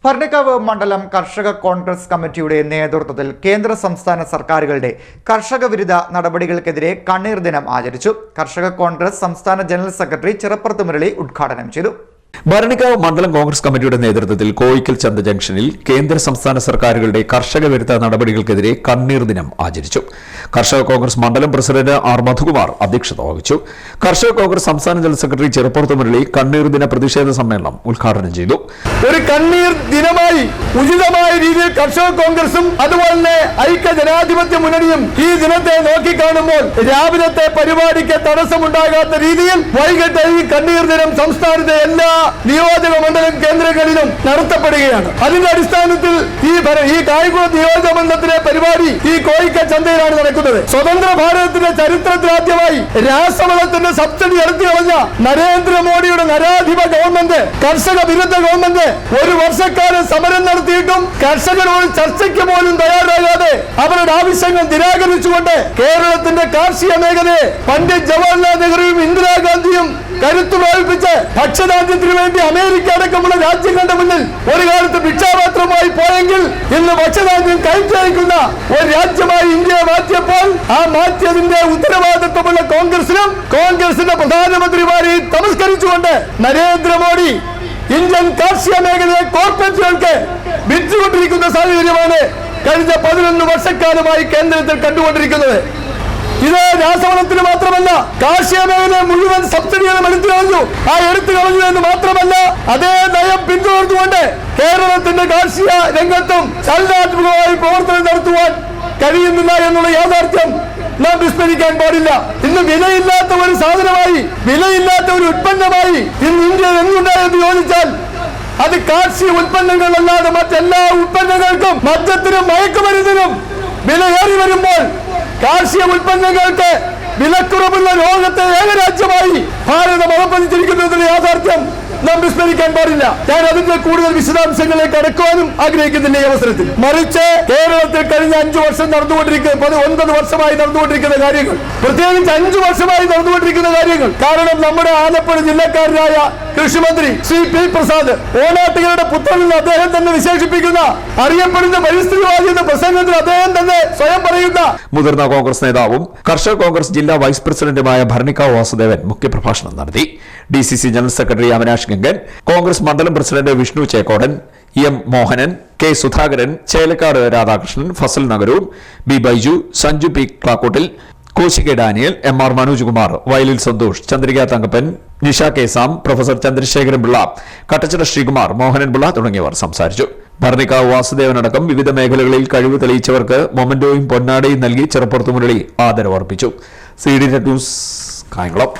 ഭരണിക്കാവ് മണ്ഡലം കർഷക കോൺഗ്രസ് കമ്മിറ്റിയുടെ നേതൃത്വത്തിൽ കേന്ദ്ര സംസ്ഥാന സർക്കാരുകളുടെ കർഷക വിരുദ്ധ നടപടികൾക്കെതിരെ കണ്ണീർ ദിനം ആചരിച്ചു. കർഷക കോൺഗ്രസ് സംസ്ഥാന ജനറൽ സെക്രട്ടറി ചിറപ്പുറത്ത് മുരളി ഉദ്ഘാടനം ചെയ്തു. ഭരണിക്കാവ് മണ്ഡലം കോൺഗ്രസ് കമ്മിറ്റിയുടെ നേതൃത്വത്തിൽ കോയിക്കൽ ചന്ത ജംഗ്ഷനിൽ കേന്ദ്ര സംസ്ഥാന സർക്കാരുകളുടെ കർഷക വിരുദ്ധ നടപടികൾക്കെതിരെ കണ്ണീർ ദിനം ആചരിച്ചു. കർഷക കോൺഗ്രസ് മണ്ഡലം പ്രസിഡന്റ് ആർ മധുകുമാർ അധ്യക്ഷത വഹിച്ചു. കർഷക കോൺഗ്രസ് സംസ്ഥാന ജനറൽ സെക്രട്ടറി ചിറപ്പുറത്ത് മുരളി കണ്ണീർ ദിന പ്രതിഷേധ സമ്മേളനം ഉദ്ഘാടനം ചെയ്തു. ഒരു കണ്ണീർ ദിനമായി ഉചിതമായ രീതിയിൽ കർഷക കോൺഗ്രസും അതുപോലെ തന്നെ ഐക്യ ജനാധിപത്യ മുന്നണിയും ഈ ദിനത്തെ നോക്കിക്കാണുമ്പോൾ രാവിലത്തെ പരിപാടിക്ക് തടസ്സമുണ്ടാകാത്ത രീതിയിൽ വൈകിട്ട് ഈ കണ്ണീർ ദിനം സംസ്ഥാനത്തെ എല്ലാ നിയോജക മണ്ഡലം കേന്ദ്രങ്ങളിലും നടത്തപ്പെടുകയാണ്. അതിന്റെ അടിസ്ഥാനത്തിൽ ഈ കായംകുളം നിയോജക മണ്ഡലത്തിലെ പരിപാടി ഈ കോയിക്കൽ ചന്തയിലാണ് നടക്കുന്നത്. സ്വതന്ത്ര ഭാരതത്തിന്റെ ചരിത്രത്തിലാദ്യമായി രാസവളത്തിന്റെ സബ്സിഡി എടുത്തു കളഞ്ഞ നരേന്ദ്രമോദിയുടെ നരാധിപ ഗവൺമെന്റ്, കർഷക വിരുദ്ധ ഗവൺമെന്റ് ഒരു വർഷക്കാലം സമരം നടത്തിയിട്ടും കർഷകരോട് ചർച്ചയ്ക്ക് പോലും തയ്യാറാകാതെ അവരുടെ ആവശ്യങ്ങൾ നിരാകരിച്ചുകൊണ്ട് കേരളത്തിന്റെ കാർഷിക മേഖലയെ പണ്ഡിറ്റ് ജവഹർലാൽ നെഹ്റുവും ഇന്ദിരാഗാന്ധിയും കരുത്തു പ്രാപിപ്പിച്ച് ഭക്ഷ്യധാന്യത്തിന് വേണ്ടി അമേരിക്ക അടക്കമുള്ള രാജ്യങ്ങളുടെ മുന്നിൽ ഒരു കാലത്ത് ഭിക്ഷാപാത്രമായി പോയെങ്കിൽ ഇന്ന് ഭക്ഷ്യധാന്യം കയറ്റി അയക്കുന്ന ഒരു രാജ്യമായി ഇന്ത്യയെ മാറ്റിയപ്പോൾ ആ മാറ്റിയതിന്റെ ഉത്തരവാദിത്വമുള്ള കോൺഗ്രസിനും കോൺഗ്രസിന്റെ പ്രധാനമന്ത്രിമാരെയും തമസ്കരിച്ചുകൊണ്ട് നരേന്ദ്രമോദി ഇന്ത്യൻ കാർഷിക മേഖലയെ കോർപ്പറേറ്റുകൾക്ക് വിറ്റുകൊണ്ടിരിക്കുന്ന സാഹചര്യമാണ് കഴിഞ്ഞ 11 വർഷക്കാലമായി കേന്ദ്രത്തിൽ കണ്ടുകൊണ്ടിരിക്കുന്നത്. ഇത് രാസവളത്തിന് മാത്രമല്ല, കാർഷിക മേഖലയെ മുഴുവൻ സബ്സിഡികളും എടുത്തു കളഞ്ഞു. ആ എടുത്തു കളഞ്ഞു എന്ന് മാത്രമല്ല, അതേ നയം പിന്തുടർന്നുകൊണ്ട് കേരളത്തിന്റെ കാർഷിക രംഗത്തും ചലനാത്മകമായി പ്രവർത്തനം നടത്തുവാൻ കഴിയുന്നില്ല എന്നുള്ള യാഥാർത്ഥ്യം നാം വിസ്മരിക്കാൻ പാടില്ല. ഇന്ന് വിലയില്ലാത്ത ഒരു സാധനമായി, വിലയില്ലാത്ത ഒരു ഉത്പന്നമായി ഇന്ന് ഇന്ത്യ എന്തുണ്ടായെന്ന് ചോദിച്ചാൽ അത് കാർഷിക ഉത്പന്നങ്ങളല്ലാതെ മറ്റെല്ലാ ഉത്പന്നങ്ങൾക്കും മദ്യത്തിനും മയക്കുമരുന്നിനും വിലയേറി വരുമ്പോൾ കാർഷിക ഉൽപ്പന്നങ്ങൾക്ക് വിലക്കുറവുള്ള ലോകത്തെ ഏകരാജ്യമായി ഭാരതം അധപ്പതിച്ചിരിക്കുന്നതിന്റെ യാഥാർത്ഥ്യം നാം വിസ്മരിക്കാൻ പാടില്ല. ഞാൻ അതിന്റെ കൂടുതൽ വിശദാംശങ്ങളിലേക്ക് കടക്കുവാനും ആഗ്രഹിക്കുന്നില്ല ഈ അവസരത്തിൽ. മറിച്ച് കേരളത്തിൽ കഴിഞ്ഞ 5 വർഷം നടന്നുകൊണ്ടിരിക്കുന്ന 9 വർഷമായി നടന്നുകൊണ്ടിരിക്കുന്ന കാര്യങ്ങൾ, പ്രത്യേകിച്ച് 5 വർഷമായി നടന്നുകൊണ്ടിരിക്കുന്ന കാര്യങ്ങൾ, കാരണം നമ്മുടെ ആലപ്പുഴ ജില്ലക്കാരനായ കൃഷിമന്ത്രി ശ്രീ പി പ്രസാദ്, ഓണാട്ടുകളുടെ പുത്രൻ എന്ന് അദ്ദേഹം തന്നെ വിശേഷിപ്പിക്കുന്ന, അറിയപ്പെടുന്ന പരിസ്ഥിതിവാദി എന്ന പ്രസംഗത്തിൽ അദ്ദേഹം തന്നെ സ്വയം പറയുന്ന മുതിർന്ന കോൺഗ്രസ് നേതാവും കർഷക കോൺഗ്രസ് ജില്ലാ വൈസ് പ്രസിഡന്റുമായ ഭരണിക്കാവ് വാസുദേവൻ മുഖ്യപ്രഭാഷണം നടത്തി. DCC general secretary Avinash Gangan, Congress മണ്ഡലം president Vishnu Chekkodan, M Mohanan, K Sudhakaran, Chelakkad Radhakrishnan, Fazal Nagaroor, B Baiju, Sanju P Klakkottil, കോശികെ ഡാനിയൽ, MR മനോജ്കുമാർ, വയലിൽ സന്തോഷ്, ചന്ദ്രിക തങ്കപ്പൻ, നിഷ കേസാം, പ്രൊഫസർ ചന്ദ്രശേഖരൻ പിള്ള, കട്ടച്ചിറ ശ്രീകുമാർ, മോഹനൻ പിള്ള തുടങ്ങിയവർ സംസാരിച്ചു. ഭരണിക്കാവ് വാസുദേവനടക്കം വിവിധ മേഖലകളിൽ കഴിവ് തെളിയിച്ചവർക്ക് മൊമന്റോയും പൊന്നാടയും നൽകി ചിറപ്പുറത്ത് മുരളി ആദരവർപ്പിച്ചു. CD news Kayamkulam.